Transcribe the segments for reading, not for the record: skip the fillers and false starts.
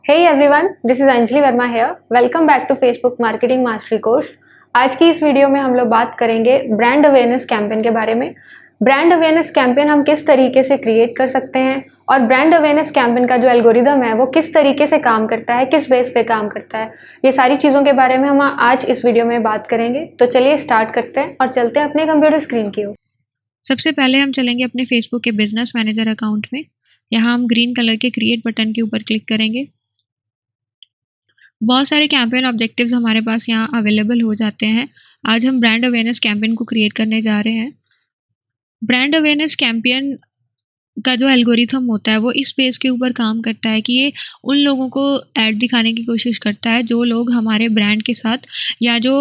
Hey everyone, this is Anjali Verma here. Welcome back to Facebook Marketing Mastery Course. आज की इस video में हम लोग बात करेंगे ब्रांड अवेयरनेस कैंपेन के बारे में। ब्रांड अवेयरनेस कैंपेन हम किस तरीके से क्रिएट कर सकते हैं और ब्रांड अवेयरनेस कैंपेन का जो एल्गोरिदम है वो किस तरीके से काम करता है, किस बेस पे काम करता है, ये सारी चीज़ों के बारे में हम आज इस वीडियो में बात करेंगे। तो चलिए स्टार्ट करते हैं और चलते हैं अपने कंप्यूटर स्क्रीन की ओर। सबसे पहले हम चलेंगे अपने फेसबुक के बिजनेस मैनेजर अकाउंट में। यहाँ हम ग्रीन कलर के क्रिएट बटन के ऊपर क्लिक करेंगे। बहुत सारे कैंपेन ऑब्जेक्टिव्स हमारे पास यहाँ अवेलेबल हो जाते हैं। आज हम ब्रांड अवेयरनेस कैंपेन को क्रिएट करने जा रहे हैं। ब्रांड अवेयरनेस कैंपेन का जो एल्गोरिथम होता है वो इस बेस के ऊपर काम करता है कि ये उन लोगों को ऐड दिखाने की कोशिश करता है जो लोग हमारे ब्रांड के साथ या जो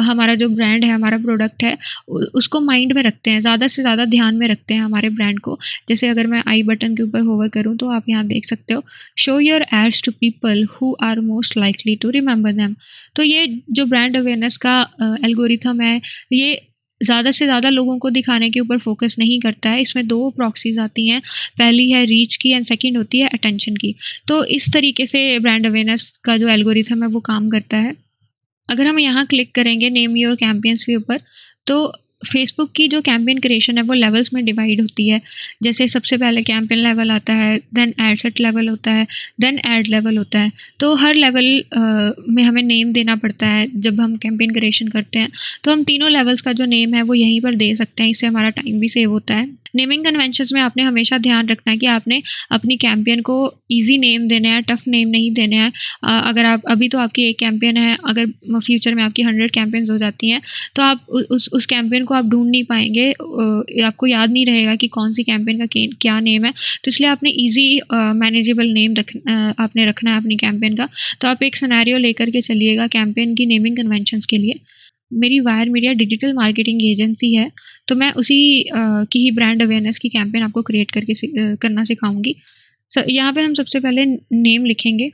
हमारा जो ब्रांड है, हमारा प्रोडक्ट है, उसको माइंड में रखते हैं, ज़्यादा से ज़्यादा ध्यान में रखते हैं हमारे ब्रांड को। जैसे अगर मैं आई बटन के ऊपर होवर करूँ तो आप यहाँ देख सकते हो, show your ads to people who are most likely to remember them. तो ये जो ब्रांड अवेयरनेस का एल्गोरिथम है, ये ज़्यादा से ज़्यादा लोगों को दिखाने के ऊपर फोकस नहीं करता है। इसमें दो प्रॉक्सीज आती हैं, पहली है रीच की एंड सेकंड होती है अटेंशन की। तो इस तरीके से ब्रांड अवेयरनेस का जो एल्गोरिथम है वो काम करता है। अगर हम यहाँ क्लिक करेंगे नेम योर कैंपेन्स के ऊपर, तो फेसबुक की जो कैंपेन क्रिएशन है वो लेवल्स में डिवाइड होती है। जैसे सबसे पहले कैंपेन लेवल आता है, देन एड सेट लेवल होता है, देन एड लेवल होता है। तो हर लेवल में हमें नेम देना पड़ता है। जब हम कैंपेन क्रिएशन करते हैं तो हम तीनों लेवल्स का जो नेम है वो यहीं पर दे सकते हैं। इससे हमारा टाइम भी सेव होता है। नेमिंग कन्वेंशंस में आपने हमेशा ध्यान रखना है कि आपने अपनी कैंपेन को ईजी नेम देने हैं, टफ नेम नहीं देने हैं। अगर आप अभी तो आपकी एक कैंपेन है, अगर फ्यूचर में आपकी 100 कैंपेन्स हो जाती हैं तो आप उस कैंपेन को आप ढूंढ नहीं पाएंगे, आपको याद नहीं रहेगा कि कौन सी कैंपेन का क्या नेम है। तो इसलिए आपने ईजी मैनेजेबल नेम आपने रखना है अपनी कैंपेन का। तो आप एक सिनेरियो लेकर के चलिएगा कैंपेन की नेमिंग कन्वेंशंस के लिए। मेरी wire media digital marketing agency है, तो मैं उसी की ही ब्रांड अवेयरनेस की कैंपेन आपको क्रिएट करके करना सिखाऊंगी। यहाँ पे हम सबसे पहले नेम लिखेंगे,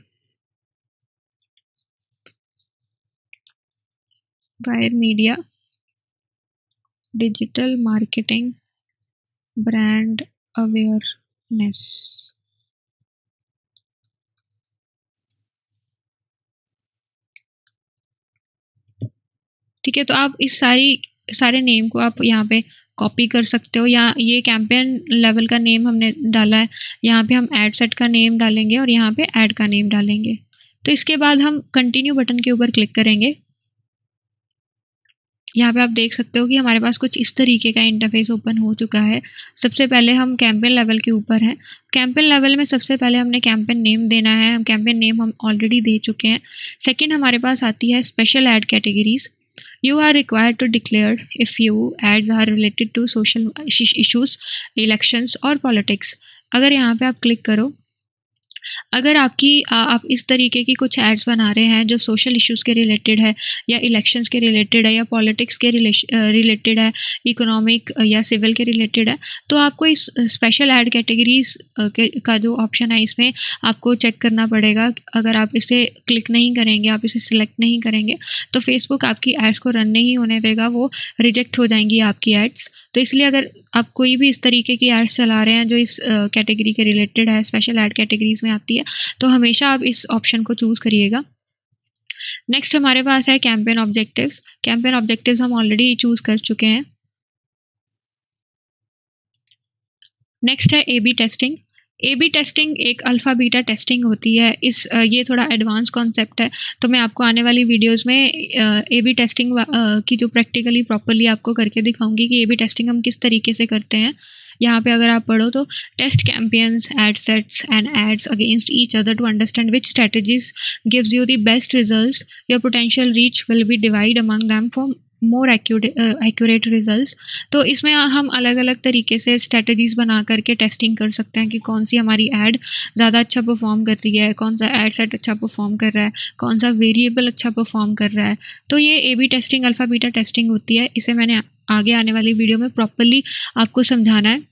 wire media digital marketing brand awareness. ठीक है, तो आप इस सारे नेम को आप यहाँ पे कॉपी कर सकते हो। या ये कैंपेन लेवल का नेम हमने डाला है, यहाँ पे हम एड सेट का नेम डालेंगे और यहाँ पे ऐड का नेम डालेंगे। तो इसके बाद हम कंटिन्यू बटन के ऊपर क्लिक करेंगे। यहाँ पे आप देख सकते हो कि हमारे पास कुछ इस तरीके का इंटरफेस ओपन हो चुका है। सबसे पहले हम कैंपेन लेवल के ऊपर हैं। कैंपेन लेवल में सबसे पहले हमने कैंपेन नेम देना है। कैंपेन नेम हम ऑलरेडी दे चुके हैं। सेकंड हमारे पास आती है special ad categories. You are required to declare if your ads are related to social issues, elections और politics। अगर यहाँ पे आप क्लिक करो, अगर आप इस तरीके की कुछ एड्स बना रहे हैं जो सोशल इश्यूज़ के रिलेटेड है या इलेक्शंस के रिलेटेड है या पॉलिटिक्स के रिलेटेड है, इकोनॉमिक या सिविल के रिलेटेड है, तो आपको इस स्पेशल एड कैटेगरीज का जो ऑप्शन है इसमें आपको चेक करना पड़ेगा। अगर आप इसे क्लिक नहीं करेंगे, आप इसे सिलेक्ट नहीं करेंगे, तो फेसबुक आपकी एड्स को रन नहीं होने देगा, वो रिजेक्ट हो जाएंगी आपकी एड्स। तो इसलिए अगर आप कोई भी इस तरीके की एड्स चला रहे हैं जो इस कैटेगरी के रिलेटेड है, स्पेशल एड कैटेगरीज में आती है, तो हमेशा आप इस ऑप्शन को चूज करिएगा। नेक्स्ट हमारे पास है कैंपेन ऑब्जेक्टिव्स। कैंपेन ऑब्जेक्टिव्स हम ऑलरेडी चूज कर चुके हैं। नेक्स्ट है ए-बी टेस्टिंग। ए-बी टेस्टिंग एक अल्फा बीटा टेस्टिंग होती है। ये थोड़ा एडवांस कॉन्सेप्ट है, तो मैं आपको आने वाली वीडियोस में ए-बी टेस्टिंग की जो प्रैक्टिकली प्रॉपरली आपको करके दिखाऊंगी कि ए-बी टेस्टिंग हम किस तरीके से करते हैं। यहाँ पे अगर आप पढ़ो तो test campaigns, ad sets and ads against each other to understand which strategies gives you the best results, your potential reach will be divide among them for more accurate results. तो इसमें हम अलग अलग तरीके से स्ट्रेटजीज बना करके testing कर सकते हैं कि कौन सी हमारी ऐड ज़्यादा अच्छा परफॉर्म कर रही है, कौन सा ऐड सेट अच्छा परफॉर्म कर रहा है, कौन सा वेरिएबल अच्छा परफॉर्म कर रहा है। तो ये AB testing alpha beta testing होती है। इसे मैंने आगे आने वाली वीडियो में प्रॉपरली आपको समझाना है।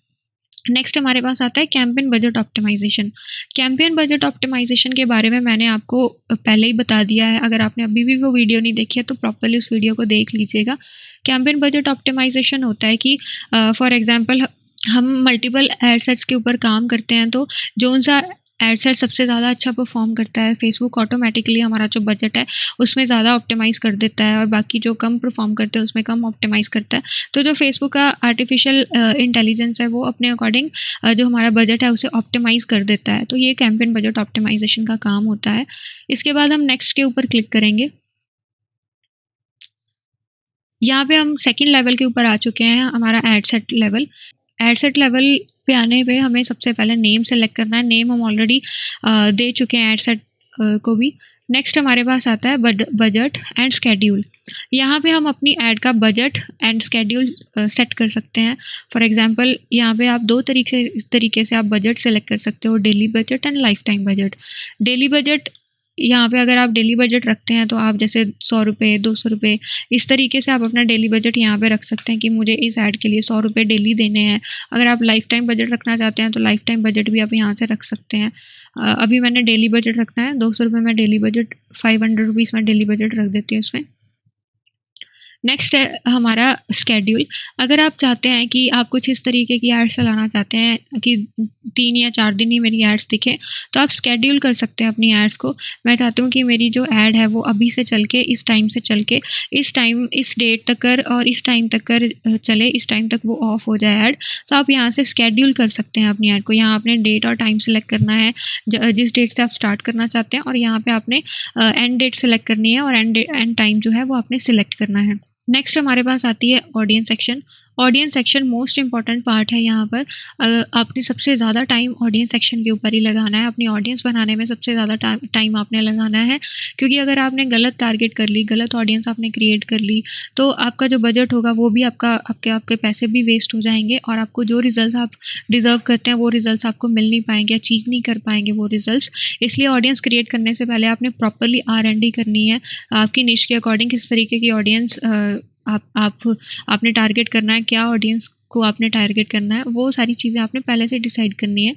नेक्स्ट हमारे पास आता है campaign budget optimisation. Campaign budget optimisation के बारे में मैंने आपको पहले ही बता दिया है। अगर आपने अभी भी वो वीडियो नहीं देखी है तो प्रॉपरली उस वीडियो को देख लीजिएगा। कैंपेन बजट ऑप्टिमाइजेशन होता है कि फॉर एग्जांपल हम मल्टीपल एड सेट्स के ऊपर काम करते हैं, तो जो सा एड सेट सबसे ज़्यादा अच्छा परफॉर्म करता है, फेसबुक ऑटोमेटिकली हमारा जो बजट है उसमें ज़्यादा ऑप्टिमाइज़ कर देता है, और बाकी जो कम परफॉर्म करते हैं उसमें कम ऑप्टिमाइज़ करता है। तो जो फेसबुक का आर्टिफिशियल इंटेलिजेंस है वो अपने अकॉर्डिंग जो हमारा बजट है उसे ऑप्टिमाइज़ कर देता है। तो ये कैंपेन बजट ऑप्टिमाइजेशन का काम होता है। इसके बाद हम नेक्स्ट के ऊपर क्लिक करेंगे। यहाँ पे हम सेकंड लेवल के ऊपर आ चुके हैं, हमारा ad set level. Ad set level पे आने पे हमें सबसे पहले नेम सेलेक्ट करना है। नेम हम ऑलरेडी दे चुके हैं एड सेट को भी। नेक्स्ट हमारे पास आता है बजट एंड स्केड्यूल। यहाँ पे हम अपनी ऐड का बजट एंड स्केड्यूल सेट कर सकते हैं। फॉर एग्जांपल यहाँ पे आप दो तरीके से आप बजट सेलेक्ट कर सकते हो, daily budget and life time budget. Daily budget, यहाँ पे अगर आप डेली बजट रखते हैं तो आप जैसे 100 रुपये, 200 रुपये, इस तरीके से आप अपना डेली बजट यहाँ पे रख सकते हैं कि मुझे इस ऐड के लिए 100 रुपये डेली देने हैं। अगर आप लाइफ टाइम बजट रखना चाहते हैं तो लाइफ टाइम बजट भी आप यहाँ से रख सकते हैं। अभी मैंने डेली बजट रखना है 200 रुपये में डेली बजट, 500 रुपीज़ में डेली बजट रख देती हूँ इसमें। नेक्स्ट है हमारा स्केड्यूल। अगर आप चाहते हैं कि आप कुछ इस तरीके की एड्स चलाना चाहते हैं कि 3 या 4 दिन ही मेरी एड्स दिखे, तो आप स्केड्यूल कर सकते हैं अपनी एड्स को। मैं चाहती हूँ कि मेरी जो ऐड है वो अभी से चल के इस टाइम से चल के इस डेट तक कर और इस टाइम तक कर चले, इस टाइम तक वो ऑफ हो जाए ऐड। तो आप यहाँ से स्केड्यूल कर सकते हैं अपनी ऐड को। यहाँ आपने डेट और टाइम सेलेक्ट करना है जिस डेट से आप स्टार्ट करना चाहते हैं, और यहाँ पे आपने एंड डेट सेलेक्ट करनी है और एंड टाइम जो है वो आपने सिलेक्ट करना है। नेक्स्ट हमारे पास आती है audience section. Audience section most important part है। यहाँ पर आपने सबसे ज़्यादा टाइम ऑडियंस सेक्शन के ऊपर ही लगाना है। अपनी ऑडियंस बनाने में सबसे ज़्यादा टाइम आपने लगाना है, क्योंकि अगर आपने गलत टारगेट कर ली, गलत ऑडियंस आपने क्रिएट कर ली, तो आपका जो बजट होगा वो भी आपके पैसे भी वेस्ट हो जाएंगे, और आपको जो रिजल्ट आप डिजर्व करते हैं वो रिजल्ट आपको मिल नहीं पाएंगे, अचीव नहीं कर पाएंगे वो रिजल्ट। इसलिए ऑडियंस क्रिएट करने से पहले आपने प्रॉपरली R&D करनी है। आपकी निश के अकॉर्डिंग किस तरीके की ऑडियंस आपने टारगेट करना है, क्या ऑडियंस को आपने टारगेट करना है, वो सारी चीज़ें आपने पहले से डिसाइड करनी है।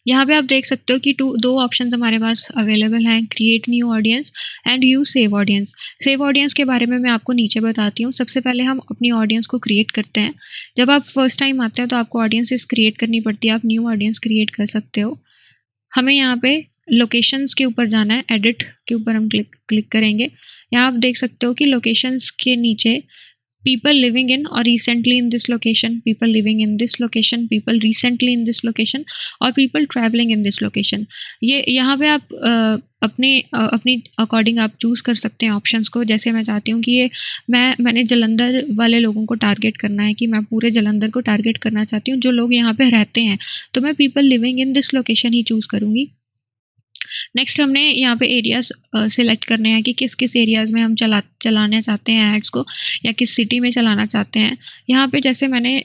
यहाँ पे आप देख सकते हो कि दो ऑप्शंस हमारे पास अवेलेबल हैं, create new audience and use save audience. Save audience के बारे में मैं आपको नीचे बताती हूँ। सबसे पहले हम अपनी ऑडियंस को क्रिएट करते हैं। जब आप फर्स्ट टाइम आते हैं तो आपको ऑडियंसेस क्रिएट करनी पड़ती है, आप न्यू ऑडियंस क्रिएट कर सकते हो। हमें यहाँ पे लोकेशंस के ऊपर जाना है, एडिट के ऊपर हम क्लिक करेंगे। यहाँ आप देख सकते हो कि लोकेशंस के नीचे people living in or recently in this location, people living in this location, people recently in this location और people traveling in this location, ये यहाँ पे आप अपनी अकॉर्डिंग आप चूज़ कर सकते हैं ऑप्शंस को। जैसे मैं चाहती हूँ कि ये मैंने जलंधर वाले लोगों को टारगेट करना है, कि मैं पूरे जलंधर को टारगेट करना चाहती हूँ जो लोग यहाँ पे रहते हैं, तो मैं people living in this location he choose करूँगी। नेक्स्ट हमने यहाँ पे एरियाज सिलेक्ट करने हैं कि किस किस एरियाज़ में हम चलाना चाहते हैं एड्स को, या किस सिटी में चलाना चाहते हैं। यहाँ पे जैसे मैंने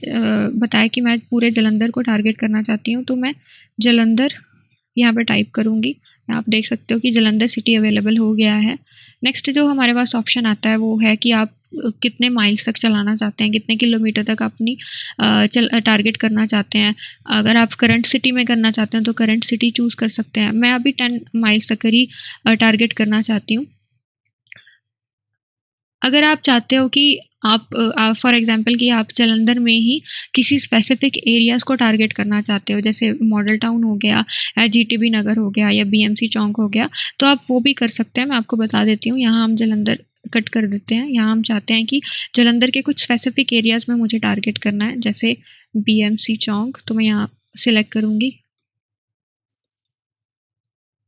बताया कि मैं पूरे जलंधर को टारगेट करना चाहती हूँ, तो मैं जलंधर यहाँ पे टाइप करूँगी। आप देख सकते हो कि जलंधर सिटी अवेलेबल हो गया है। नेक्स्ट जो हमारे पास ऑप्शन आता है वो है कि आप कितने माइल्स तक चलाना चाहते हैं, कितने किलोमीटर तक अपनी टारगेट करना चाहते हैं। अगर आप करंट सिटी में करना चाहते हैं तो करंट सिटी चूज़ कर सकते हैं। मैं अभी 10 माइल्स तक ही टारगेट करना चाहती हूँ। अगर आप चाहते हो कि आप फॉर एग्जांपल कि आप जलंधर में ही किसी स्पेसिफिक एरियाज़ को टारगेट करना चाहते हो, जैसे मॉडल टाउन हो गया या GTB नगर हो गया या BMC चौक हो गया, तो आप वो भी कर सकते हैं। मैं आपको बता देती हूँ। यहाँ हम जलंधर कट कर देते हैं। यहाँ हम चाहते हैं कि जलंधर के कुछ स्पेसिफिक एरियाज़ में मुझे टारगेट करना है, जैसे BMC चौक, तो मैं यहाँ सिलेक्ट करूँगी।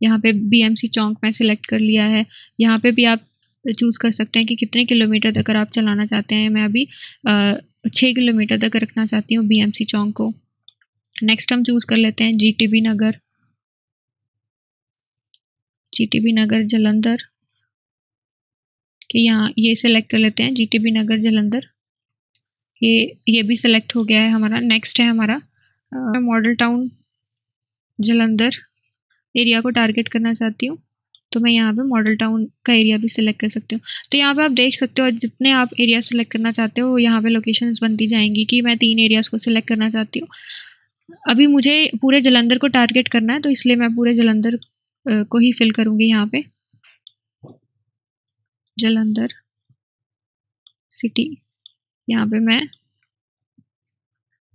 यहाँ पे BMC चौक मैं सिलेक्ट कर लिया है। यहाँ पे भी आप चूज़ कर सकते हैं कि कितने किलोमीटर तक आप चलाना चाहते हैं। मैं अभी 6 किलोमीटर तक रखना चाहती हूँ BMC चौक को। नेक्स्ट हम चूज़ कर लेते हैं GTB नगर, GTB नगर जलंधर कि यहाँ ये सिलेक्ट कर लेते हैं GTB नगर जलंधर। ये भी सिलेक्ट हो गया है हमारा। नेक्स्ट है हमारा मॉडल टाउन जलंधर एरिया को टारगेट करना चाहती हूँ, तो मैं यहाँ पे मॉडल टाउन का एरिया भी सिलेक्ट कर सकती हूँ। तो यहाँ पे आप देख सकते हो जितने आप एरिया सिलेक्ट करना चाहते हो यहाँ पे लोकेशंस बनती जाएंगी कि मैं 3 एरियाज़ को सिलेक्ट करना चाहती हूँ। अभी मुझे पूरे जलंधर को टारगेट करना है, तो इसलिए मैं पूरे जलंधर को ही फिल करूँगी। यहाँ पे जलंधर सिटी, यहाँ पे मैं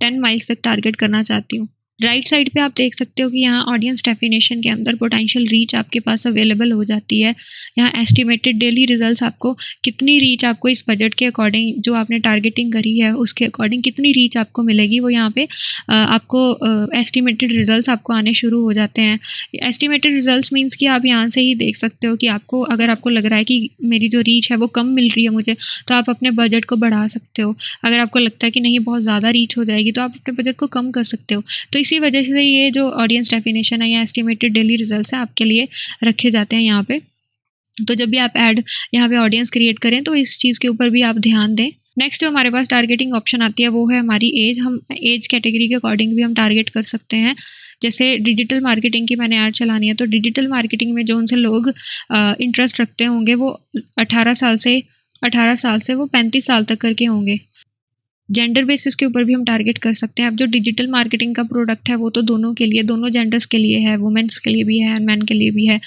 10 माइल्स तक टारगेट करना चाहती हूँ। राइट साइड पे आप देख सकते हो कि यहाँ ऑडियंस डेफिनेशन के अंदर पोटेंशियल रीच आपके पास अवेलेबल हो जाती है। यहाँ एस्टिमेटेड डेली रिजल्ट्स, आपको कितनी रीच आपको इस बजट के अकॉर्डिंग जो आपने टारगेटिंग करी है उसके अकॉर्डिंग कितनी रीच आपको मिलेगी, वो यहाँ पे आपको एस्टिमेटेड रिजल्ट्स आपको आने शुरू हो जाते हैं। एस्टिमेटेड रिजल्ट्स मीन्स कि आप यहाँ से ही देख सकते हो कि आपको अगर आपको लग रहा है कि मेरी जो रीच है वो कम मिल रही है मुझे, तो आप अपने बजट को बढ़ा सकते हो। अगर आपको लगता है कि नहीं बहुत ज़्यादा रीच हो जाएगी तो आप अपने बजट को कम कर सकते हो। तो इसी वजह से ये जो ऑडियंस डेफिनेशन है या एस्टिमेटेड डेली रिजल्ट्स है आपके लिए रखे जाते हैं यहाँ पे। तो जब भी आप ऐड यहाँ पे ऑडियंस क्रिएट करें तो इस चीज़ के ऊपर भी आप ध्यान दें। नेक्स्ट जो हमारे पास टारगेटिंग ऑप्शन आती है वो है हमारी एज। हम एज कैटेगरी के अकॉर्डिंग भी हम टारगेट कर सकते हैं। जैसे डिजिटल मार्केटिंग की मैंने ऐड चलानी है तो डिजिटल मार्केटिंग में जो उनसे लोग इंटरेस्ट रखते होंगे वो 18 साल से वो 35 साल तक करके होंगे। जेंडर बेसिस के ऊपर भी हम टारगेट कर सकते हैं। अब जो डिजिटल मार्केटिंग का प्रोडक्ट है वो तो दोनों के लिए, दोनों जेंडर्स के लिए है, वुमेन्स के लिए भी है, मैन के लिए भी है।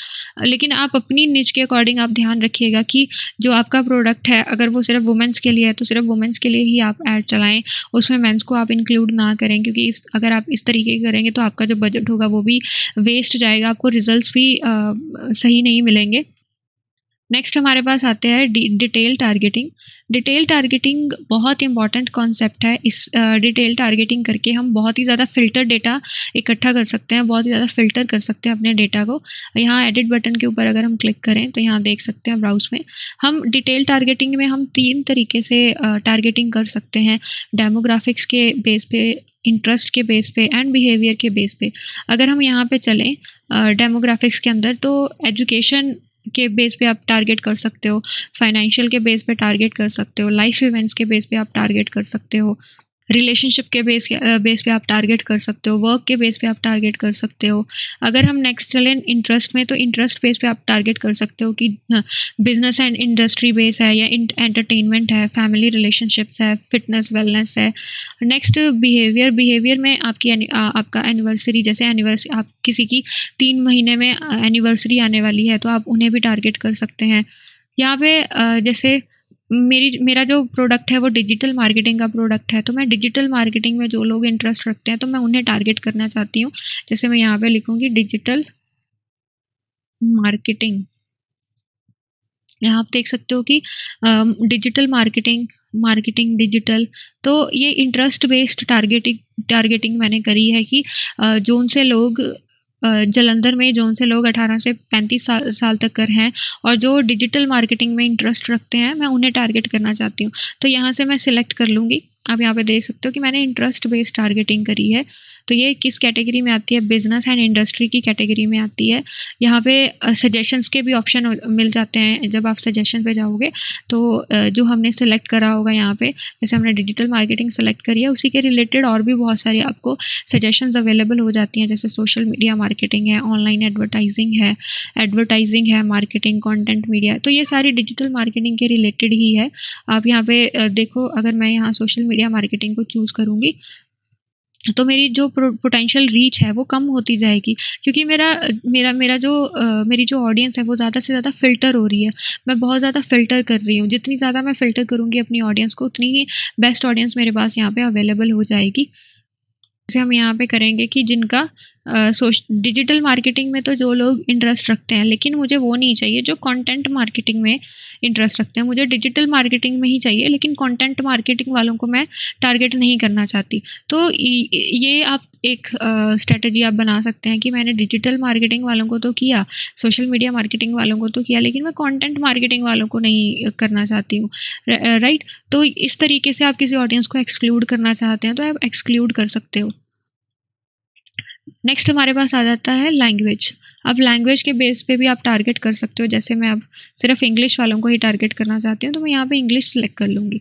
लेकिन आप अपनी निच के अकॉर्डिंग आप ध्यान रखिएगा कि जो आपका प्रोडक्ट है अगर वो सिर्फ वुमेन्स के लिए है तो सिर्फ वुमेन्स के लिए ही आप ऐड चलाएं, उसमें मेंस को आप इंक्लूड ना करें, क्योंकि अगर आप इस तरीके की करेंगे तो आपका जो बजट होगा वो भी वेस्ट जाएगा, आपको रिजल्ट्स भी सही नहीं मिलेंगे। नेक्स्ट हमारे पास आते हैं डिटेल टारगेटिंग। डिटेल टारगेटिंग बहुत इंपॉर्टेंट कॉन्सेप्ट है। इस डिटेल टारगेटिंग करके हम बहुत ही ज़्यादा फिल्टर डेटा इकट्ठा कर सकते हैं, बहुत ही ज़्यादा फिल्टर कर सकते हैं अपने डेटा को। यहाँ एडिट बटन के ऊपर अगर हम क्लिक करें तो यहाँ देख सकते हैं ब्राउज में हम डिटेल टारगेटिंग में हम 3 तरीके से टारगेटिंग कर सकते हैं। डेमोग्राफिक्स के बेस पे, इंटरेस्ट के बेस पे एंड बिहेवियर के बेस पे। अगर हम यहाँ पे चलें डेमोग्राफिक्स के अंदर तो एजुकेशन के बेस पे आप टारगेट कर सकते हो, फाइनेंशियल के बेस पे टारगेट कर सकते हो, लाइफ इवेंट्स के बेस पे आप टारगेट कर सकते हो, रिलेशनशिप के बेस पे आप टारगेट कर सकते हो, वर्क के बेस पे आप टारगेट कर सकते हो। अगर हम नेक्स्ट चलें इंटरेस्ट में तो इंटरेस्ट बेस पे आप टारगेट कर सकते हो कि बिजनेस एंड इंडस्ट्री बेस है या एंटरटेनमेंट है, फैमिली रिलेशनशिप्स है, फिटनेस वेलनेस है। नेक्स्ट बिहेवियर में आपका एनिवर्सरी, जैसे एनिवर्सरी आप किसी की 3 महीने में एनिवर्सरी आने वाली है तो आप उन्हें भी टारगेट कर सकते हैं। यहाँ पे जैसे मेरा जो प्रोडक्ट है वो डिजिटल मार्केटिंग का प्रोडक्ट है, तो मैं डिजिटल मार्केटिंग में जो लोग इंटरेस्ट रखते हैं तो मैं उन्हें टारगेट करना चाहती हूँ। जैसे मैं यहाँ पे लिखूंगी डिजिटल मार्केटिंग। यहाँ आप देख सकते हो कि डिजिटल मार्केटिंग डिजिटल, तो ये इंटरेस्ट बेस्ड टारगेटिंग मैंने करी है कि जोन से लोग जलंधर में जोन से लोग 18 से 35 साल तक कर हैं और जो डिजिटल मार्केटिंग में इंटरेस्ट रखते हैं मैं उन्हें टारगेट करना चाहती हूँ। तो यहाँ से मैं सिलेक्ट कर लूँगी। आप यहाँ पे देख सकते हो कि मैंने इंटरेस्ट बेस्ड टारगेटिंग करी है। तो ये किस कैटेगरी में आती है? बिजनेस एंड इंडस्ट्री की कैटेगरी में आती है। यहाँ पे सजेशंस के भी ऑप्शन मिल जाते हैं। जब आप सजेशन पे जाओगे तो जो हमने सेलेक्ट करा होगा यहाँ पे, जैसे हमने डिजिटल मार्केटिंग सेलेक्ट करी है उसी के रिलेटेड और भी बहुत सारी आपको सजेशंस अवेलेबल हो जाती हैं। जैसे सोशल मीडिया मार्केटिंग है, ऑनलाइन एडवर्टाइजिंग है, मार्केटिंग, कंटेंट मीडिया, तो ये सारी डिजिटल मार्केटिंग के रिलेटेड ही है। आप यहाँ पे देखो, अगर मैं यहाँ सोशल मीडिया मार्केटिंग को चूज़ करूँगी तो मेरी जो पोटेंशियल रीच है वो कम होती जाएगी, क्योंकि मेरी जो ऑडियंस है वो ज़्यादा से ज़्यादा फ़िल्टर हो रही है। मैं बहुत ज़्यादा फ़िल्टर कर रही हूँ। जितनी ज़्यादा मैं फ़िल्टर करूँगी अपनी ऑडियंस को, उतनी ही बेस्ट ऑडियंस मेरे पास यहाँ पे अवेलेबल हो जाएगी। जैसे हम यहाँ पे करेंगे कि जिनका डिजिटल मार्केटिंग में तो जो लोग इंटरेस्ट रखते हैं, लेकिन मुझे वो नहीं चाहिए जो कंटेंट मार्केटिंग में इंटरेस्ट रखते हैं। मुझे डिजिटल मार्केटिंग में ही चाहिए, लेकिन कंटेंट मार्केटिंग वालों को मैं टारगेट नहीं करना चाहती। तो ये आप एक स्ट्रेटजी आप बना सकते हैं कि मैंने डिजिटल मार्केटिंग वालों को तो किया, सोशल मीडिया मार्केटिंग वालों को तो किया, लेकिन मैं कंटेंट मार्केटिंग वालों को नहीं करना चाहती हूँ। राइट, तो इस तरीके से आप किसी ऑडियंस को एक्सक्लूड करना चाहते हैं तो आप एक्सक्लूड कर सकते हो। नेक्स्ट हमारे पास आ जाता है लैंग्वेज। अब लैंग्वेज के बेस पे भी आप टारगेट कर सकते हो। जैसे मैं अब सिर्फ इंग्लिश वालों को ही टारगेट करना चाहती हूँ तो मैं यहाँ पे इंग्लिश सेलेक्ट कर लूँगी।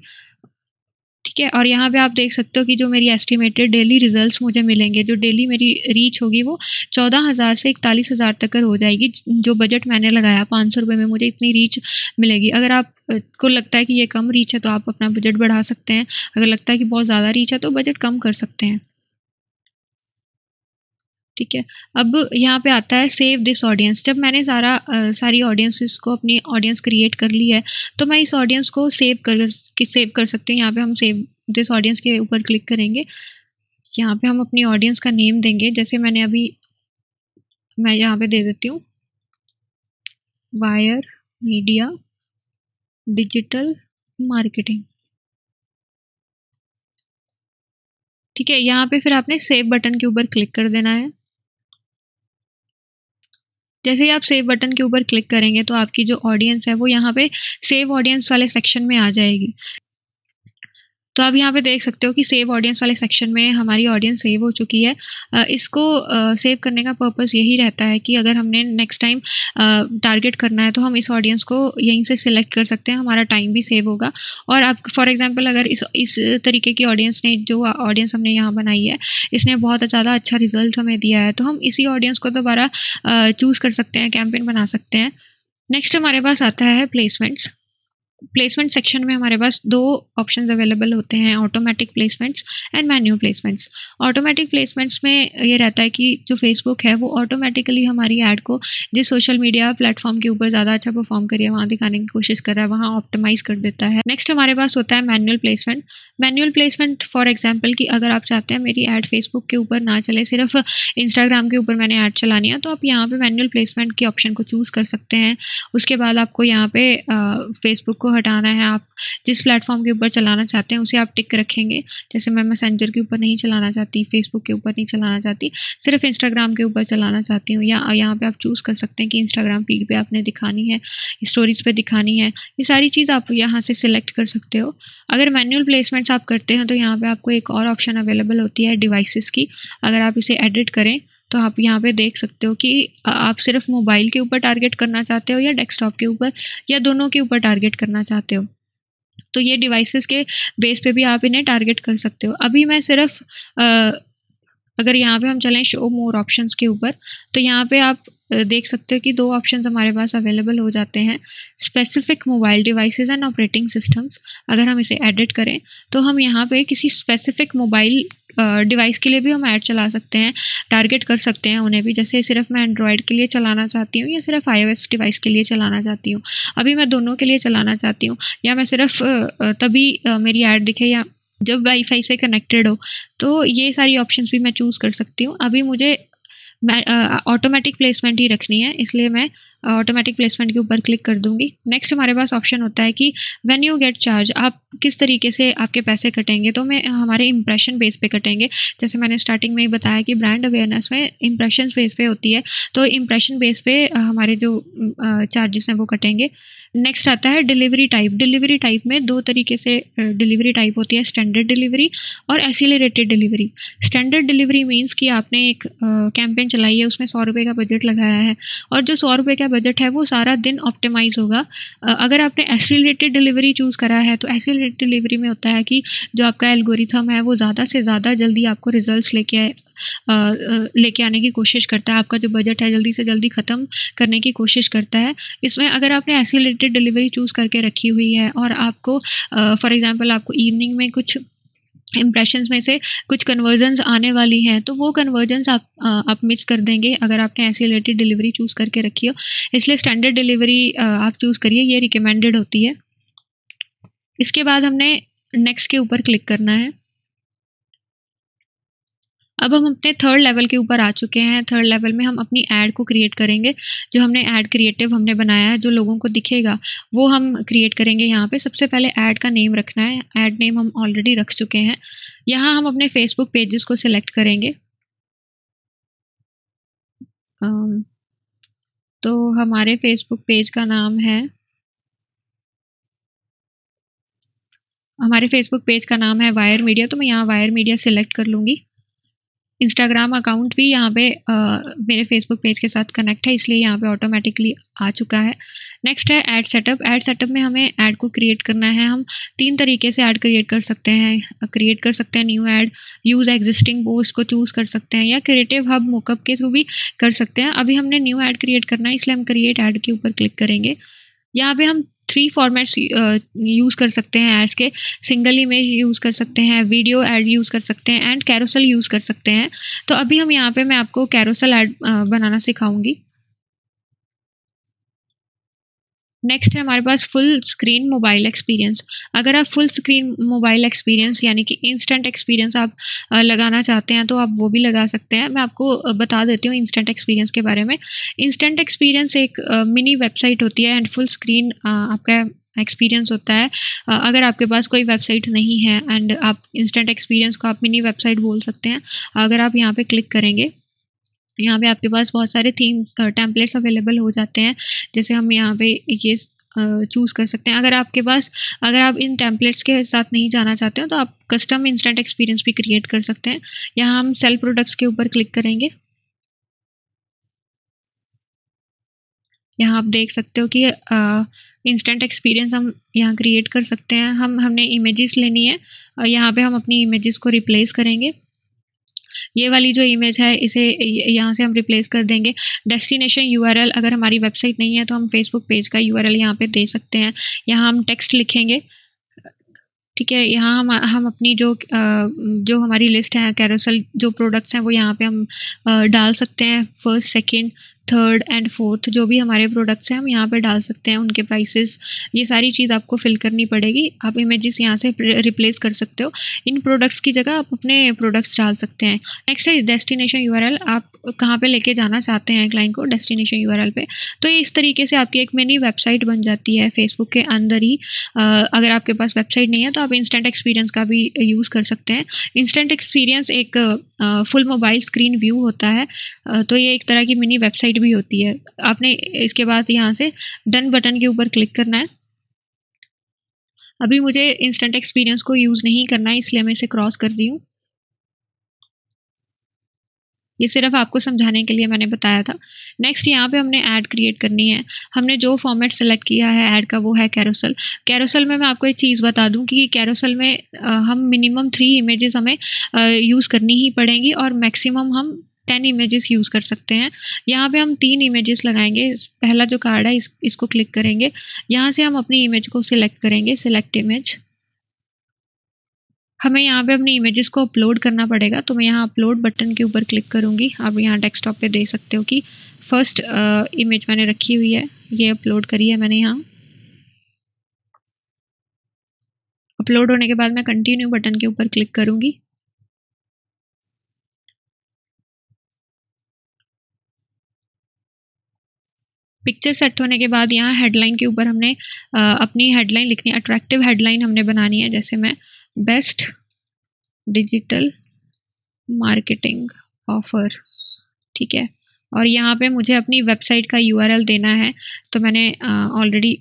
ठीक है, और यहाँ पे आप देख सकते हो कि जो मेरी एस्टिमेटेड डेली रिजल्ट्स मुझे मिलेंगे, जो डेली मेरी रीच होगी वो 14,000 से 41,000 तक हो जाएगी। जो बजट मैंने लगाया 500 रुपये में मुझे इतनी रीच मिलेगी। अगर आप को लगता है कि ये कम रीच है तो आप अपना बजट बढ़ा सकते हैं। अगर लगता है कि बहुत ज़्यादा रीच है तो बजट कम कर सकते हैं। ठीक है, अब यहाँ पे आता है सेव दिस ऑडियंस। जब मैंने सारी ऑडियंसेस को अपनी ऑडियंस क्रिएट कर ली है तो मैं इस ऑडियंस को सेव कर सकती हूँ। यहाँ पे हम सेव दिस ऑडियंस के ऊपर क्लिक करेंगे यहाँ पे हम अपनी ऑडियंस का नेम देंगे, जैसे मैं यहाँ पे दे देती हूँ वायर मीडिया डिजिटल मार्केटिंग। ठीक है, यहाँ पे फिर आपने सेव बटन के ऊपर क्लिक कर देना है। जैसे ही आप सेव बटन के ऊपर क्लिक करेंगे तो आपकी जो ऑडियंस है वो यहाँ पे सेव ऑडियंस वाले सेक्शन में आ जाएगी। तो आप यहाँ पे देख सकते हो कि सेव ऑडियंस वाले सेक्शन में हमारी ऑडियंस सेव हो चुकी है। इसको सेव करने का पर्पस यही रहता है कि अगर हमने नेक्स्ट टाइम टारगेट करना है तो हम इस ऑडियंस को यहीं से सिलेक्ट कर सकते हैं, हमारा टाइम भी सेव होगा। और आप फॉर एग्जांपल अगर इस तरीके की ऑडियंस ने, जो ऑडियंस हमने यहाँ बनाई है, इसने बहुत ज़्यादा अच्छा रिजल्ट हमें दिया है, तो हम इसी ऑडियंस को दोबारा चूज़ कर सकते हैं, कैंपेन बना सकते हैं। नेक्स्ट हमारे पास आता है प्लेसमेंट्स। प्लेसमेंट सेक्शन में हमारे पास दो ऑप्शंस अवेलेबल होते हैं, automatic placements and manual placements. Automatic placements में ये रहता है कि जो फेसबुक है वो ऑटोमेटिकली हमारी ऐड को जिस सोशल मीडिया प्लेटफॉर्म के ऊपर ज़्यादा अच्छा परफॉर्म करिए वहाँ दिखाने की कोशिश कर रहा है, वहाँ ऑप्टिमाइज कर देता है। नेक्स्ट हमारे पास होता है manual placement. Manual placement for example कि अगर आप चाहते हैं मेरी ऐड फेसबुक के ऊपर ना चले, सिर्फ इंस्टाग्राम के ऊपर मैंने ऐड चलानी है, तो आप यहाँ पे मैन्युअल प्लेसमेंट के ऑप्शन को चूज़ कर सकते हैं। उसके बाद आपको यहाँ पे फेसबुक को हटाना है, आप जिस प्लेटफॉर्म के ऊपर चलाना चाहते हैं उसे आप टिक रखेंगे। जैसे मैं मैसेंजर के ऊपर नहीं चलाना चाहती, फेसबुक के ऊपर नहीं चलाना चाहती, सिर्फ इंस्टाग्राम के ऊपर चलाना चाहती हूँ, या यहाँ पे आप चूज़ कर सकते हैं कि इंस्टाग्राम फीड पे आपने दिखानी है, स्टोरीज पे दिखानी है, ये सारी चीज़ आप यहाँ से सिलेक्ट कर सकते हो। अगर मैन्युअल प्लेसमेंट्स आप करते हैं तो यहाँ पे आपको एक और ऑप्शन अवेलेबल होती है डिवाइसेस की। अगर आप इसे एडिट करें तो आप यहाँ पे देख सकते हो कि आप सिर्फ मोबाइल के ऊपर टारगेट करना चाहते हो या डेस्कटॉप के ऊपर, या दोनों के ऊपर टारगेट करना चाहते हो। तो ये डिवाइसेस के बेस पे भी आप इन्हें टारगेट कर सकते हो। अभी मैं सिर्फ अगर यहाँ पे हम चलें शो मोर ऑप्शंस के ऊपर, तो यहाँ पे आप देख सकते हो कि दो ऑप्शंस हमारे पास अवेलेबल हो जाते हैं, specific mobile devices and operating systems. अगर हम इसे एडिट करें तो हम यहाँ पे किसी स्पेसिफिक मोबाइल डिवाइस के लिए भी हम ऐड चला सकते हैं, टारगेट कर सकते हैं उन्हें भी। जैसे सिर्फ मैं एंड्रॉयड के लिए चलाना चाहती हूँ या सिर्फ iOS डिवाइस के लिए चलाना चाहती हूँ, अभी मैं दोनों के लिए चलाना चाहती हूँ, या मैं सिर्फ तभी मेरी ऐड दिखे या जब वाईफाई से कनेक्टेड हो, तो ये सारी ऑप्शंस भी मैं चूज़ कर सकती हूँ। अभी मुझे ऑटोमेटिक प्लेसमेंट ही रखनी है, इसलिए मैं ऑटोमेटिक प्लेसमेंट के ऊपर क्लिक कर दूंगी। नेक्स्ट हमारे पास ऑप्शन होता है कि व्हेन यू गेट चार्ज, आप किस तरीके से आपके पैसे कटेंगे। तो मैं हमारे इंप्रेशन बेस पे कटेंगे। जैसे मैंने स्टार्टिंग में ही बताया कि ब्रांड अवेयरनेस में इंप्रेशन बेस पे होती है, तो इंप्रेशन बेस पे हमारे जो चार्जेस हैं वो कटेंगे। नेक्स्ट आता है डिलीवरी टाइप। डिलीवरी टाइप में दो तरीके से डिलीवरी टाइप होती है, स्टैंडर्ड डिलीवरी और accelerated delivery. Standard delivery means कि आपने एक कैंपेन चलाई है, उसमें 100 रुपये का बजट लगाया है, और जो 100 रुपये का बजट है वो सारा दिन ऑप्टिमाइज होगा। अगर आपने एक्सीलरेटेड डिलीवरी चूज़ करा है तो एक्सीलरेटेड डिलीवरी में होता है कि जो आपका एल्गोरिथम है वो ज़्यादा से ज़्यादा जल्दी आपको रिजल्ट्स लेके आने की कोशिश करता है, आपका जो बजट है जल्दी से जल्दी ख़त्म करने की कोशिश करता है। इसमें अगर आपने एक्सीलरेटेड डिलीवरी चूज़ करके रखी हुई है और आपको फॉर एग्जांपल आपको इवनिंग में कुछ इम्प्रेशंस में से कुछ कन्वर्जन्स आने वाली हैं, तो वो कन्वर्जन्स आप मिस कर देंगे अगर आपने एक्सीलरेटेड डिलीवरी चूज़ करके रखी हो। इसलिए स्टैंडर्ड डिलीवरी आप चूज़ करिए, ये रिकमेंडेड होती है। इसके बाद हमने नेक्स्ट के ऊपर क्लिक करना है। अब हम अपने थर्ड लेवल के ऊपर आ चुके हैं। थर्ड लेवल में हम अपनी ऐड को क्रिएट करेंगे। जो हमने ऐड क्रिएटिव हमने बनाया है, जो लोगों को दिखेगा वो हम क्रिएट करेंगे। यहाँ पे सबसे पहले ऐड का नेम रखना है। ऐड नेम हम ऑलरेडी रख चुके हैं। यहाँ हम अपने फेसबुक पेजेस को सिलेक्ट करेंगे। तो हमारे फेसबुक पेज का नाम है, हमारे फेसबुक पेज का नाम है वायर मीडिया, तो मैं यहाँ वायर मीडिया सिलेक्ट कर लूँगी। इंस्टाग्राम अकाउंट भी यहाँ पे मेरे फेसबुक पेज के साथ कनेक्ट है, इसलिए यहाँ पे ऑटोमेटिकली आ चुका है। नेक्स्ट है ऐड सेटअप। ऐड सेटअप में हमें ऐड को क्रिएट करना है। हम 3 तरीके से ऐड क्रिएट कर सकते हैं। New add, use existing post को चूज़ कर सकते हैं, या क्रिएटिव हब मोकअप के थ्रू भी कर सकते हैं। अभी हमने न्यू ऐड क्रिएट करना है, इसलिए हम क्रिएट ऐड के ऊपर क्लिक करेंगे। यहाँ पे हम 3 फॉर्मेट्स यूज़ कर सकते हैं एड्स के। सिंगल इमेज यूज़ कर सकते हैं, वीडियो ऐड यूज़ कर सकते हैं, एंड कैरोसेल यूज़ कर सकते हैं। तो अभी हम यहाँ पे मैं आपको कैरोसेल ऐड बनाना सिखाऊंगी। नेक्स्ट है हमारे पास फुल स्क्रीन मोबाइल एक्सपीरियंस। अगर आप फुल स्क्रीन मोबाइल एक्सपीरियंस यानी कि इंस्टेंट एक्सपीरियंस आप लगाना चाहते हैं तो आप वो भी लगा सकते हैं। मैं आपको बता देती हूँ इंस्टेंट एक्सपीरियंस के बारे में। इंस्टेंट एक्सपीरियंस एक मिनी वेबसाइट होती है एंड फुल स्क्रीन आपका एक्सपीरियंस होता है। अगर आपके पास कोई वेबसाइट नहीं है एंड आप इंस्टेंट एक्सपीरियंस को आप मिनी वेबसाइट बोल सकते हैं। अगर आप यहाँ पे क्लिक करेंगे, यहाँ पे आपके पास बहुत सारे थीम टेम्पलेट्स अवेलेबल हो जाते हैं। जैसे हम यहाँ पे ये चूज़ कर सकते हैं। अगर आप इन टेम्पलेट्स के साथ नहीं जाना चाहते हो तो आप कस्टम इंस्टेंट एक्सपीरियंस भी क्रिएट कर सकते हैं। यहाँ हम सेल प्रोडक्ट्स के ऊपर क्लिक करेंगे। यहाँ आप देख सकते हो कि इंस्टेंट एक्सपीरियंस हम यहाँ क्रिएट कर सकते हैं। हमने इमेजेस लेनी है, यहाँ पे हम अपनी इमेजेस को रिप्लेस करेंगे। ये वाली जो इमेज है इसे यहाँ से हम रिप्लेस कर देंगे। डेस्टिनेशन यूआरएल, अगर हमारी वेबसाइट नहीं है तो हम फेसबुक पेज का यूआरएल यहाँ पे दे सकते हैं। यहाँ हम टेक्स्ट लिखेंगे, ठीक है। यहाँ हम अपनी जो हमारी लिस्ट है कैरोसेल जो प्रोडक्ट्स हैं वो यहाँ पे हम डाल सकते हैं। First, second, third and fourth जो भी हमारे प्रोडक्ट्स हैं हम यहाँ पे डाल सकते हैं, उनके प्राइसेस, ये सारी चीज़ आपको फिल करनी पड़ेगी। आप इमेजेस यहाँ से रिप्लेस कर सकते हो। इन प्रोडक्ट्स की जगह आप अपने प्रोडक्ट्स डाल सकते हैं। नेक्स्ट है डेस्टिनेशन यूआरएल। आप कहाँ पे लेके जाना चाहते हैं क्लाइंट को डेस्टिनेशन यूआरएल पे। तो ये इस तरीके से आपकी एक मिनी वेबसाइट बन जाती है फेसबुक के अंदर ही। अगर आपके पास वेबसाइट नहीं है तो आप इंस्टेंट एक्सपीरियंस का भी यूज़ कर सकते हैं। इंस्टेंट एक्सपीरियंस एक फुल मोबाइल स्क्रीन व्यू होता है, तो ये एक तरह की मिनी वेबसाइट भी होती है। आपने इसके बाद यहाँ से डन बटन के ऊपर क्लिक करना है। अभी मुझे इंस्टेंट एक्सपीरियंस को यूज़ नहीं करना है इसलिए मैं इसे क्रॉस कर रही हूँ। ये सिर्फ आपको समझाने के लिए मैंने बताया था। नेक्स्ट यहाँ पे हमने ऐड क्रिएट करनी है। हमने जो फॉर्मेट सेलेक्ट किया है ऐड का वो है कैरोसेल। कैरोसेल में मैं आपको एक चीज़ बता दूं कि कैरोसेल में हम मिनिमम 3 इमेजेस हमें यूज़ करनी ही पड़ेंगी और मैक्सिमम हम 10 इमेजेस यूज़ कर सकते हैं। यहाँ पे हम 3 इमेजेस लगाएंगे। पहला जो कार्ड है इसको क्लिक करेंगे। यहाँ से हम अपनी इमेज को सिलेक्ट करेंगे, सिलेक्ट इमेज। हमें यहाँ पे अपनी इमेजेस को अपलोड करना पड़ेगा, तो मैं यहाँ अपलोड बटन के ऊपर क्लिक करूँगी। आप यहाँ डेस्कटॉप पे देख सकते हो कि फर्स्ट इमेज मैंने रखी हुई है, ये अपलोड करी है मैंने। यहाँ अपलोड होने के बाद मैं कंटिन्यू बटन के ऊपर क्लिक करूँगी। पिक्चर सेट होने के बाद यहाँ हेडलाइन के ऊपर हमने अपनी हेडलाइन लिखनी है। अट्रैक्टिव हेडलाइन हमने बनानी है, जैसे मैं बेस्ट डिजिटल मार्केटिंग ऑफर, ठीक है। और यहाँ पे मुझे अपनी वेबसाइट का यूआरएल देना है, तो मैंने ऑलरेडी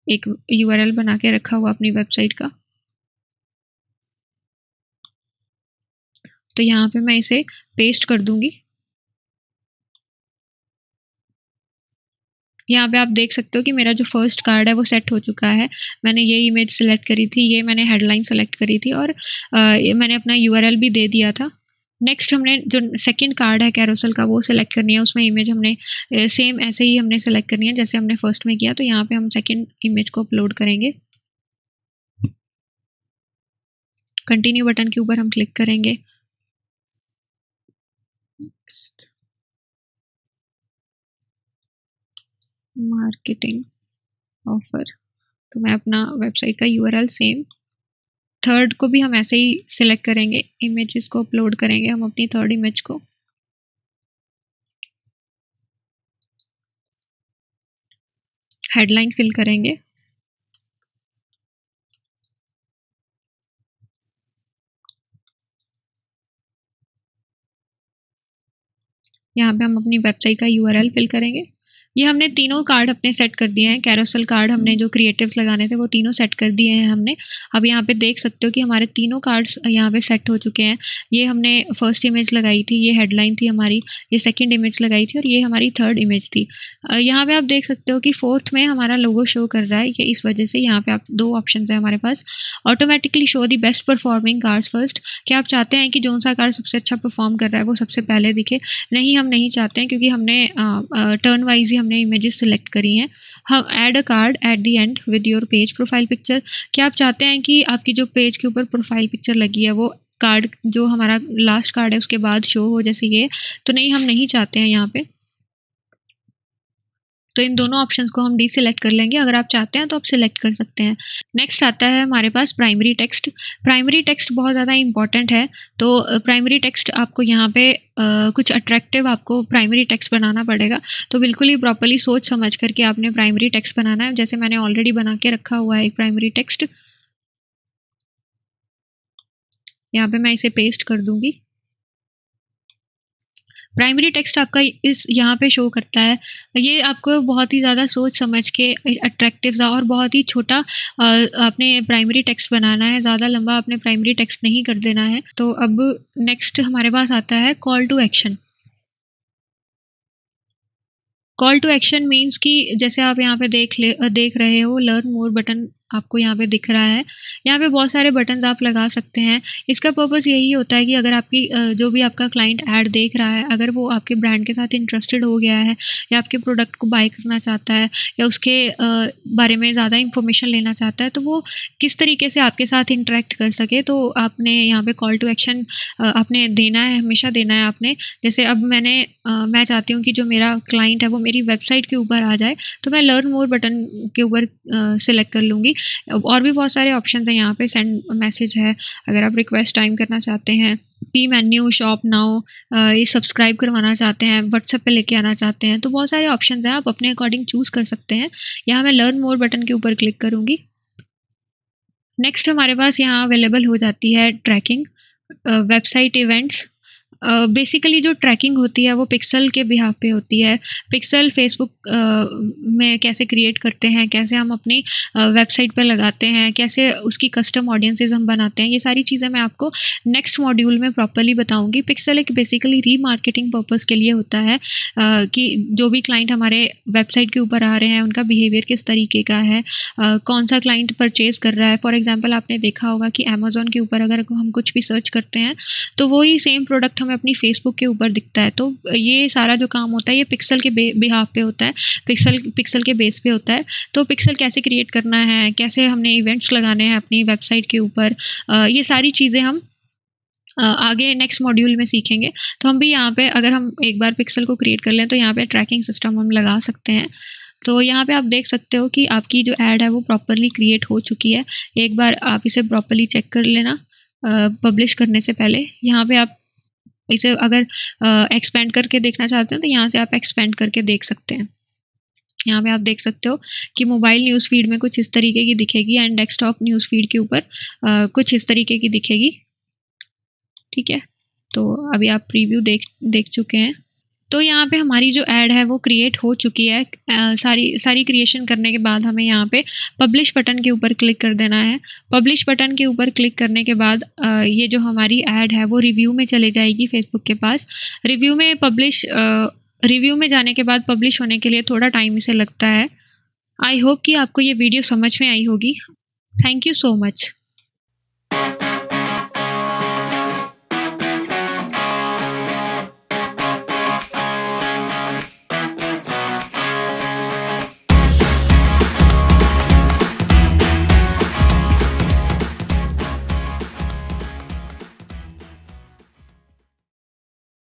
एक यूआरएल बना के रखा हुआ अपनी वेबसाइट का। तो यहाँ पे मैं इसे पेस्ट कर दूंगी। यहाँ पे आप देख सकते हो कि मेरा जो फर्स्ट कार्ड है वो सेट हो चुका है। मैंने ये इमेज सेलेक्ट करी थी, ये मैंने हेडलाइन सेलेक्ट करी थी और मैंने अपना यूआरएल भी दे दिया था। नेक्स्ट हमने जो सेकंड कार्ड है कैरोसेल का वो सिलेक्ट करनी है। उसमें इमेज हमने सेम ऐसे ही हमने सेलेक्ट करनी है जैसे हमने फर्स्ट में किया। तो यहाँ पे हम सेकंड इमेज को अपलोड करेंगे। कंटिन्यू बटन के ऊपर हम क्लिक करेंगे। मार्केटिंग ऑफर, तो मैं अपना वेबसाइट का यूआरएल सेम। थर्ड को भी हम ऐसे ही सिलेक्ट करेंगे, इमेजेस को अपलोड करेंगे हम अपनी थर्ड इमेज को। हेडलाइन फिल करेंगे। यहाँ पे हम अपनी वेबसाइट का यूआरएल फिल करेंगे। ये हमने तीनों कार्ड अपने सेट कर दिए हैं। कैरोसेल कार्ड हमने जो क्रिएटिव्स लगाने थे वो तीनों सेट कर दिए हैं हमने। अब यहाँ पे देख सकते हो कि हमारे तीनों कार्ड्स यहाँ पे सेट हो चुके हैं। ये हमने फर्स्ट इमेज लगाई थी, ये हेडलाइन थी हमारी, ये सेकंड इमेज लगाई थी और ये हमारी थर्ड इमेज थी। यहाँ पे आप देख सकते हो कि फोर्थ में हमारा लोगो शो कर रहा है। ये इस वजह से यहाँ पे आप 2 ऑप्शन है हमारे पास। Automatically show the best performing cards first. क्या आप चाहते हैं कि जो सा कार्ड सबसे अच्छा परफॉर्म कर रहा है वो सबसे पहले दिखे? नहीं, हम नहीं चाहते हैं, क्योंकि हमने टर्न वाइज ही हमने इमेजेस सिलेक्ट करी हैं। हम add a card at the end with your page profile picture. क्या आप चाहते हैं कि आपकी जो पेज के ऊपर प्रोफाइल पिक्चर लगी है वो कार्ड जो हमारा लास्ट कार्ड है उसके बाद शो हो, जैसे ये? तो नहीं, हम नहीं चाहते हैं यहाँ पे। तो इन दोनों ऑप्शंस को हम डीसिलेक्ट कर लेंगे। अगर आप चाहते हैं तो आप सिलेक्ट कर सकते हैं। नेक्स्ट आता है हमारे पास प्राइमरी टेक्स्ट। प्राइमरी टेक्स्ट बहुत ज़्यादा इंपॉर्टेंट है। तो प्राइमरी टेक्स्ट आपको यहाँ पे कुछ अट्रैक्टिव आपको प्राइमरी टेक्स्ट बनाना पड़ेगा। तो बिल्कुल ही प्रॉपर्ली सोच समझ करके आपने प्राइमरी टेक्स्ट बनाना है। जैसे मैंने ऑलरेडी बना के रखा हुआ है एक प्राइमरी टेक्स्ट, यहाँ पे मैं इसे पेस्ट कर दूंगी। प्राइमरी टेक्स्ट आपका इस यहाँ पे शो करता है। ये आपको बहुत ही ज़्यादा सोच समझ के अट्रैक्टिव सा और बहुत ही छोटा आपने प्राइमरी टेक्स्ट बनाना है। ज़्यादा लंबा आपने प्राइमरी टेक्स्ट नहीं कर देना है। तो अब नेक्स्ट हमारे पास आता है call to action. Call to action means कि जैसे आप यहाँ पे देख रहे हो लर्न मोर बटन आपको यहाँ पे दिख रहा है। यहाँ पे बहुत सारे बटन्स आप लगा सकते हैं। इसका पर्पस यही होता है कि अगर आपकी जो भी आपका क्लाइंट ऐड देख रहा है, अगर वो आपके ब्रांड के साथ इंटरेस्टेड हो गया है या आपके प्रोडक्ट को बाय करना चाहता है या उसके बारे में ज़्यादा इंफॉर्मेशन लेना चाहता है, तो वो किस तरीके से आपके साथ इंटरेक्ट कर सके। तो आपने यहाँ पे कॉल टू एक्शन आपने देना है, हमेशा देना है आपने। जैसे अब मैं चाहती हूँ कि जो मेरा क्लाइंट है वो मेरी वेबसाइट के ऊपर आ जाए, तो मैं लर्न मोर बटन के ऊपर सिलेक्ट कर लूँगी। और भी बहुत सारे ऑप्शन हैं यहाँ पे। सेंड मैसेज है, अगर आप रिक्वेस्ट टाइम करना चाहते हैं, टी मेन्यू, शॉप नाउ, ये सब्सक्राइब करवाना चाहते हैं, व्हाट्सएप पे लेके आना चाहते हैं, तो बहुत सारे ऑप्शन हैं, आप अपने अकॉर्डिंग चूज़ कर सकते हैं। यहाँ मैं लर्न मोर बटन के ऊपर क्लिक करूँगी। नेक्स्ट हमारे पास यहाँ अवेलेबल हो जाती है ट्रैकिंग, वेबसाइट इवेंट्स। बेसिकली जो ट्रैकिंग होती है वो पिक्सल के बिहाफ पे होती है। पिक्सल फेसबुक में कैसे क्रिएट करते हैं, कैसे हम अपनी वेबसाइट पर लगाते हैं, कैसे उसकी कस्टम ऑडियंसेस हम बनाते हैं, ये सारी चीज़ें मैं आपको नेक्स्ट मॉड्यूल में प्रॉपर्ली बताऊंगी। पिक्सल एक बेसिकली रीमार्केटिंग पर्पस के लिए होता है कि जो भी क्लाइंट हमारे वेबसाइट के ऊपर आ रहे हैं उनका बिहेवियर किस तरीके का है, कौन सा क्लाइंट परचेज कर रहा है। फॉर एग्जाम्पल आपने देखा होगा कि अमेजोन के ऊपर अगर हम कुछ भी सर्च करते हैं तो वही सेम प्रोडक्ट हमें अपनी फेसबुक के ऊपर दिखता है। तो ये सारा जो काम होता है ये पिक्सल के बिहाफ पे होता है, पिक्सल के बेस पे होता है। तो पिक्सल कैसे क्रिएट करना है, कैसे हमने इवेंट्स लगाने हैं अपनी वेबसाइट के ऊपर, ये सारी चीज़ें हम आगे नेक्स्ट मॉड्यूल में सीखेंगे। तो हम भी यहाँ पे अगर हम एक बार पिक्सल को क्रिएट कर लें तो यहाँ पे ट्रैकिंग सिस्टम हम लगा सकते हैं। तो यहाँ पे आप देख सकते हो कि आपकी जो ऐड है वो प्रॉपरली क्रिएट हो चुकी है। एक बार आप इसे प्रॉपरली चेक कर लेना पब्लिश करने से पहले। यहाँ पे आप इसे अगर एक्सपेंड करके देखना चाहते हैं तो यहाँ से आप एक्सपेंड करके देख सकते हैं। यहाँ पे आप देख सकते हो कि मोबाइल न्यूज़ फीड में कुछ इस तरीके की दिखेगी एंड डेस्कटॉप न्यूज़ फीड के ऊपर कुछ इस तरीके की दिखेगी। ठीक है, तो अभी आप प्रीव्यू देख चुके हैं। तो यहाँ पे हमारी जो ऐड है वो क्रिएट हो चुकी है। सारी क्रिएशन करने के बाद हमें यहाँ पे पब्लिश बटन के ऊपर क्लिक कर देना है। पब्लिश बटन के ऊपर क्लिक करने के बाद ये जो हमारी ऐड है वो रिव्यू में चले जाएगी फेसबुक के पास। रिव्यू में जाने के बाद पब्लिश होने के लिए थोड़ा टाइम इसे लगता है। आई होप कि आपको ये वीडियो समझ में आई होगी। Thank you so much.